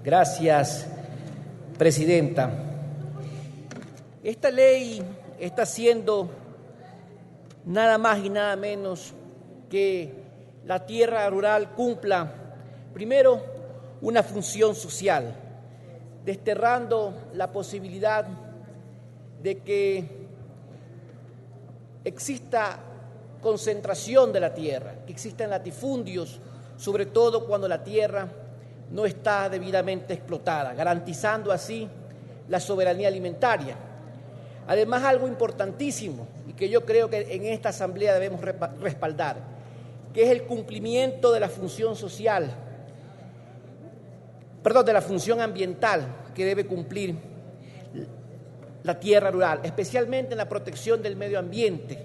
Gracias, Presidenta. Esta ley está haciendo nada más y nada menos que la tierra rural cumpla, primero, una función social, desterrando la posibilidad de que exista concentración de la tierra, que existan latifundios, sobre todo cuando la tierra no está debidamente explotada, garantizando así la soberanía alimentaria. Además, algo importantísimo y que yo creo que en esta Asamblea debemos respaldar, que es el cumplimiento de la función social, de la función ambiental que debe cumplir la tierra rural, especialmente en la protección del medio ambiente,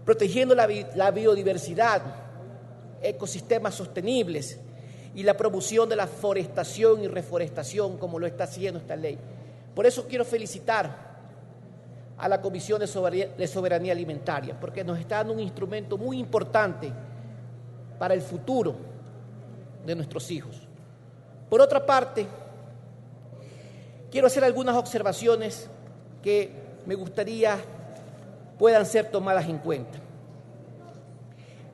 protegiendo la biodiversidad, ecosistemas sostenibles y la promoción de la forestación y reforestación, como lo está haciendo esta ley. Por eso quiero felicitar a la Comisión de Soberanía Alimentaria, porque nos está dando un instrumento muy importante para el futuro de nuestros hijos. Por otra parte, quiero hacer algunas observaciones que me gustaría puedan ser tomadas en cuenta.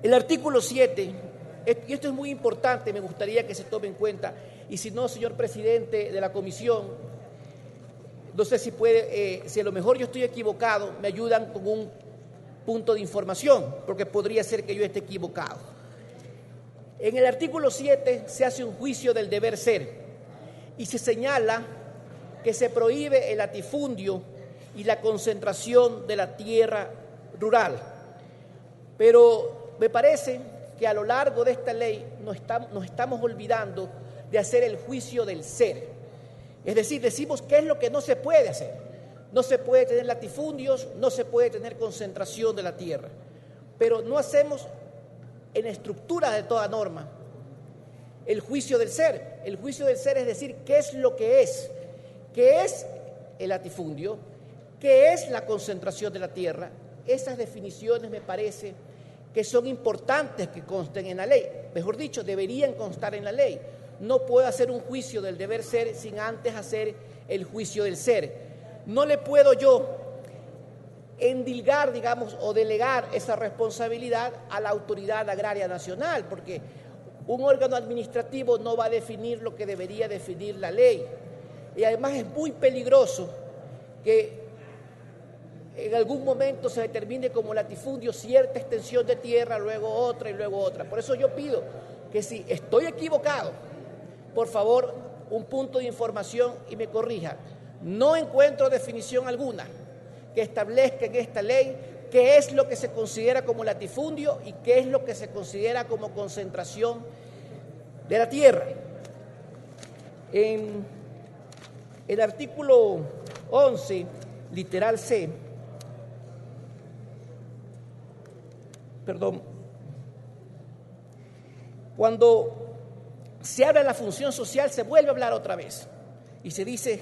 El artículo 7, y esto es muy importante, me gustaría que se tome en cuenta, y si no, señor presidente de la comisión, no sé si puede, si a lo mejor yo estoy equivocado, me ayudan con un punto de información, porque podría ser que yo esté equivocado. En el artículo 7 se hace un juicio del deber ser y se señala que se prohíbe el latifundio y la concentración de la tierra rural. Pero me parece que a lo largo de esta ley nos estamos olvidando de hacer el juicio del ser. Es decir, decimos qué es lo que no se puede hacer. No se puede tener latifundios, no se puede tener concentración de la tierra. Pero no hacemos en estructura de toda norma el juicio del ser. El juicio del ser es decir, qué es lo que es. ¿Qué es el latifundio? ¿Qué es la concentración de la tierra? Esas definiciones me parece que son importantes que consten en la ley. Mejor dicho, deberían constar en la ley. No puedo hacer un juicio del deber ser sin antes hacer el juicio del ser. No le puedo yo endilgar, digamos, o delegar esa responsabilidad a la Autoridad Agraria Nacional, porque un órgano administrativo no va a definir lo que debería definir la ley. Y además es muy peligroso que en algún momento se determine como latifundio cierta extensión de tierra, luego otra y luego otra. Por eso yo pido que si estoy equivocado, por favor, un punto de información y me corrija. No encuentro definición alguna que establezca en esta ley qué es lo que se considera como latifundio y qué es lo que se considera como concentración de la tierra. En el artículo 11, literal C, cuando se habla de la función social, se vuelve a hablar otra vez y se dice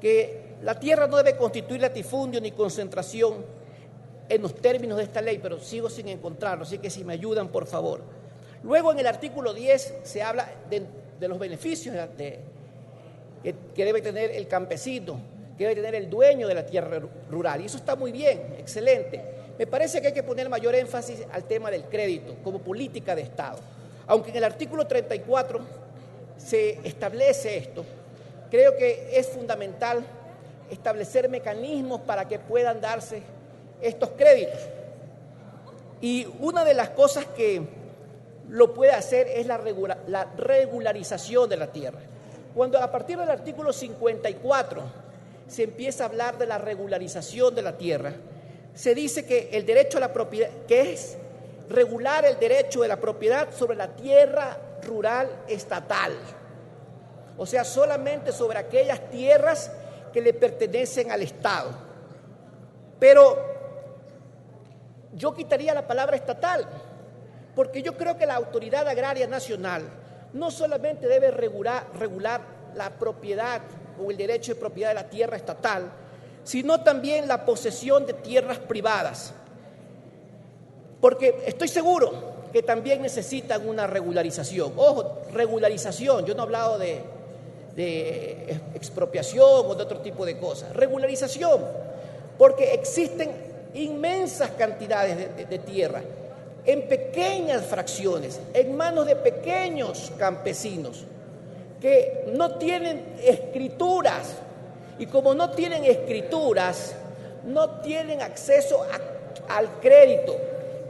que la tierra no debe constituir latifundio ni concentración en los términos de esta ley, pero sigo sin encontrarlo, así que si me ayudan, por favor. Luego en el artículo 10 se habla de los beneficios que debe tener el campesino, que debe tener el dueño de la tierra rural, y eso está muy bien, excelente. Me parece que hay que poner mayor énfasis al tema del crédito como política de Estado. Aunque en el artículo 34 se establece esto, creo que es fundamental establecer mecanismos para que puedan darse estos créditos. Y una de las cosas que lo puede hacer es la regularización de la tierra. Cuando a partir del artículo 54 se empieza a hablar de la regularización de la tierra, se dice que el derecho a la propiedad, que es regular el derecho de la propiedad sobre la tierra rural estatal. O sea, solamente sobre aquellas tierras que le pertenecen al Estado. Pero yo quitaría la palabra estatal, porque yo creo que la Autoridad Agraria Nacional no solamente debe regular la propiedad o el derecho de propiedad de la tierra estatal, sino también la posesión de tierras privadas. Porque estoy seguro que también necesitan una regularización. Ojo, regularización, yo no he hablado de de expropiación o de otro tipo de cosas. Regularización, porque existen inmensas cantidades de tierra en pequeñas fracciones, en manos de pequeños campesinos que no tienen escrituras, y como no tienen escrituras, no tienen acceso al crédito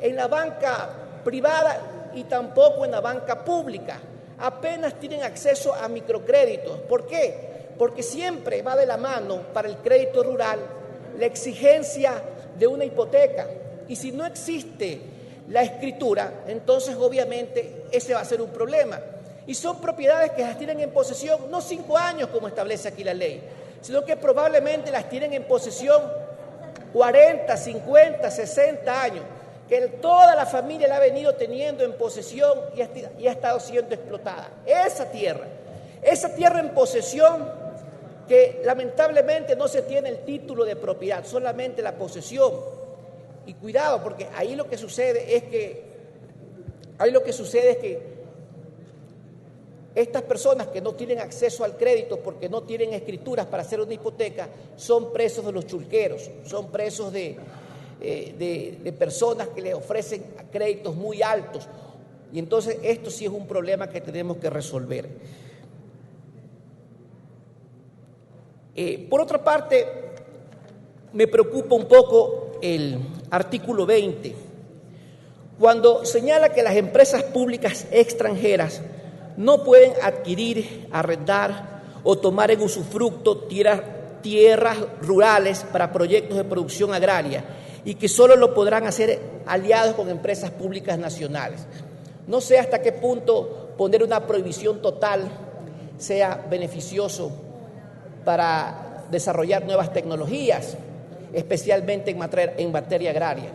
en la banca privada y tampoco en la banca pública. Apenas tienen acceso a microcréditos. ¿Por qué? Porque siempre va de la mano para el crédito rural la exigencia de una hipoteca. Y si no existe la escritura, entonces obviamente ese va a ser un problema. Y son propiedades que las tienen en posesión no 5 años como establece aquí la ley, sino que probablemente las tienen en posesión 40, 50, 60 años, que toda la familia la ha venido teniendo en posesión y ha estado siendo explotada. Esa tierra en posesión, que lamentablemente no se tiene el título de propiedad, solamente la posesión. Y cuidado, porque ahí lo que sucede es que estas personas que no tienen acceso al crédito porque no tienen escrituras para hacer una hipoteca son presos de los chulqueros, son presos de personas que les ofrecen créditos muy altos. Y entonces esto sí es un problema que tenemos que resolver. Por otra parte, me preocupa un poco el artículo 20, cuando señala que las empresas públicas extranjeras no pueden adquirir, arrendar o tomar en usufructo tierras rurales para proyectos de producción agraria y que solo lo podrán hacer aliados con empresas públicas nacionales. No sé hasta qué punto poner una prohibición total sea beneficioso para desarrollar nuevas tecnologías, especialmente en materia agraria.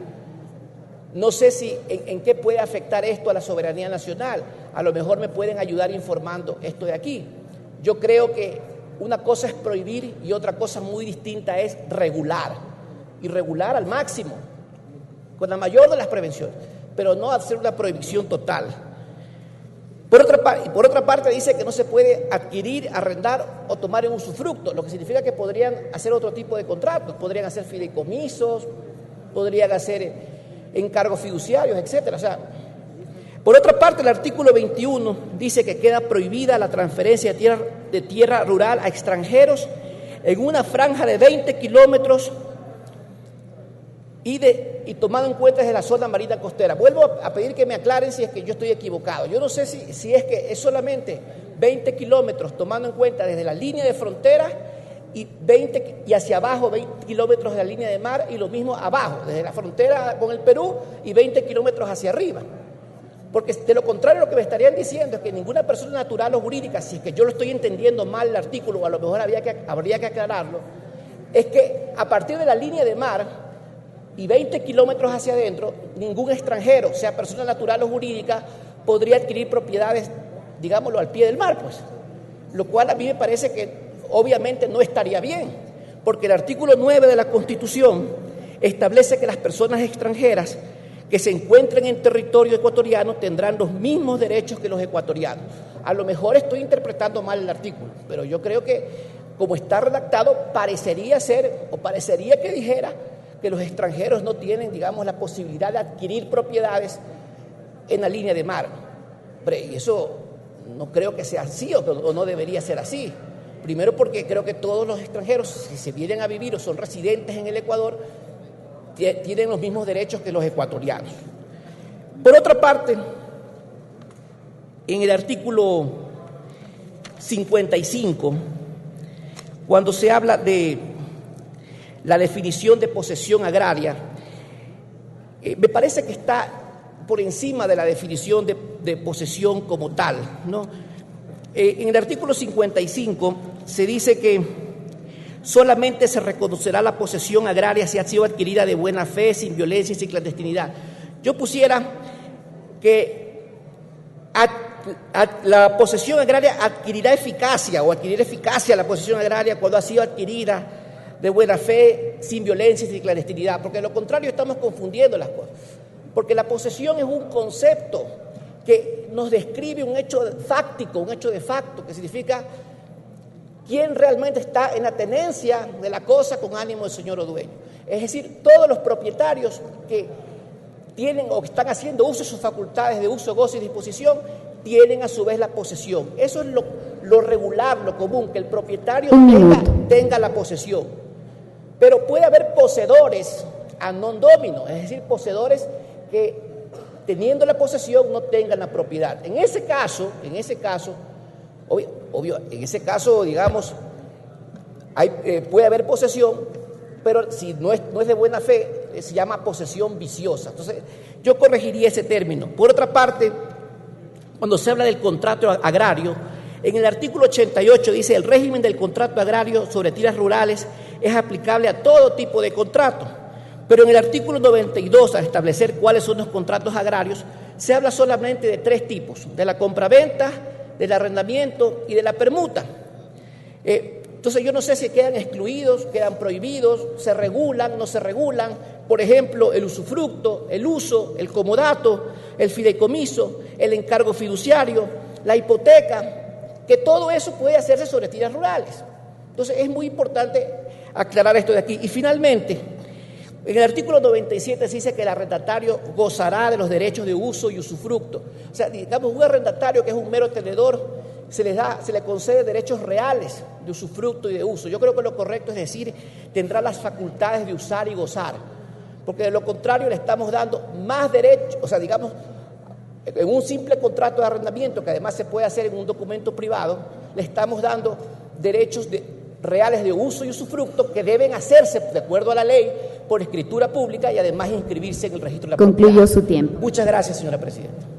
No sé en qué puede afectar esto a la soberanía nacional. A lo mejor me pueden ayudar informando esto de aquí. Yo creo que una cosa es prohibir y otra cosa muy distinta es regular. Y regular al máximo, con la mayor de las prevenciones, pero no hacer una prohibición total. Por otra parte dice que no se puede adquirir, arrendar o tomar en usufructo, lo que significa que podrían hacer otro tipo de contratos, podrían hacer fideicomisos, podrían hacer encargos fiduciarios, etcétera. O sea, por otra parte, el artículo 21 dice que queda prohibida la transferencia de tierra rural a extranjeros en una franja de 20 kilómetros y tomado en cuenta desde la zona marina costera. Vuelvo a pedir que me aclaren si es que yo estoy equivocado. Yo no sé si es que es solamente 20 kilómetros tomando en cuenta desde la línea de frontera y hacia abajo 20 kilómetros de la línea de mar, y lo mismo abajo, desde la frontera con el Perú y 20 kilómetros hacia arriba. Porque de lo contrario lo que me estarían diciendo es que ninguna persona natural o jurídica, si es que yo lo estoy entendiendo mal el artículo, o a lo mejor habría que aclararlo, es que a partir de la línea de mar y 20 kilómetros hacia adentro, ningún extranjero, sea persona natural o jurídica, podría adquirir propiedades, digámoslo, al pie del mar, pues. Lo cual a mí me parece que obviamente no estaría bien, porque el artículo 9 de la Constitución establece que las personas extranjeras que se encuentren en territorio ecuatoriano tendrán los mismos derechos que los ecuatorianos. A lo mejor estoy interpretando mal el artículo, pero yo creo que como está redactado parecería que dijera que los extranjeros no tienen, digamos, la posibilidad de adquirir propiedades en la línea de mar. Y eso no creo que sea así o no debería ser así. Primero porque creo que todos los extranjeros, si se vienen a vivir o son residentes en el Ecuador, tienen los mismos derechos que los ecuatorianos. Por otra parte, en el artículo 55, cuando se habla de la definición de posesión agraria, me parece que está por encima de la definición de posesión como tal, ¿no? En el artículo 55 se dice que solamente se reconocerá la posesión agraria si ha sido adquirida de buena fe, sin violencia y sin clandestinidad. Yo pusiera que la posesión agraria adquirirá eficacia o adquirir eficacia la posesión agraria cuando ha sido adquirida de buena fe, sin violencia y sin clandestinidad, porque de lo contrario estamos confundiendo las cosas. Porque la posesión es un concepto que nos describe un hecho fáctico, un hecho de facto, que significa quién realmente está en la tenencia de la cosa con ánimo de señor o dueño. Es decir, todos los propietarios que tienen o que están haciendo uso de sus facultades de uso, goce y disposición, tienen a su vez la posesión. Eso es lo regular, lo común, que el propietario tenga la posesión. Pero puede haber poseedores a non domino, es decir, poseedores que teniendo la posesión no tengan la propiedad. En ese caso, digamos, puede haber posesión, pero si no es de buena fe, se llama posesión viciosa. Entonces, yo corregiría ese término. Por otra parte, cuando se habla del contrato agrario, en el artículo 88 dice: el régimen del contrato agrario sobre tierras rurales es aplicable a todo tipo de contrato. Pero en el artículo 92, al establecer cuáles son los contratos agrarios, se habla solamente de 3 tipos: de la compraventa, del arrendamiento y de la permuta. Entonces yo no sé si quedan excluidos, quedan prohibidos, se regulan, no se regulan. Por ejemplo, el usufructo, el uso, el comodato, el fideicomiso, el encargo fiduciario, la hipoteca, que todo eso puede hacerse sobre tierras rurales. Entonces es muy importante aclarar esto de aquí. Y finalmente, en el artículo 97 se dice que el arrendatario gozará de los derechos de uso y usufructo. O sea, digamos, un arrendatario que es un mero tenedor, se le concede derechos reales de usufructo y de uso. Yo creo que lo correcto es decir, tendrá las facultades de usar y gozar, porque de lo contrario le estamos dando más derechos, o sea, digamos, en un simple contrato de arrendamiento, que además se puede hacer en un documento privado, le estamos dando derechos reales de uso y usufructo que deben hacerse de acuerdo a la ley por escritura pública y además inscribirse en el registro de la propiedad. Concluyó su tiempo. Muchas gracias, señora presidenta.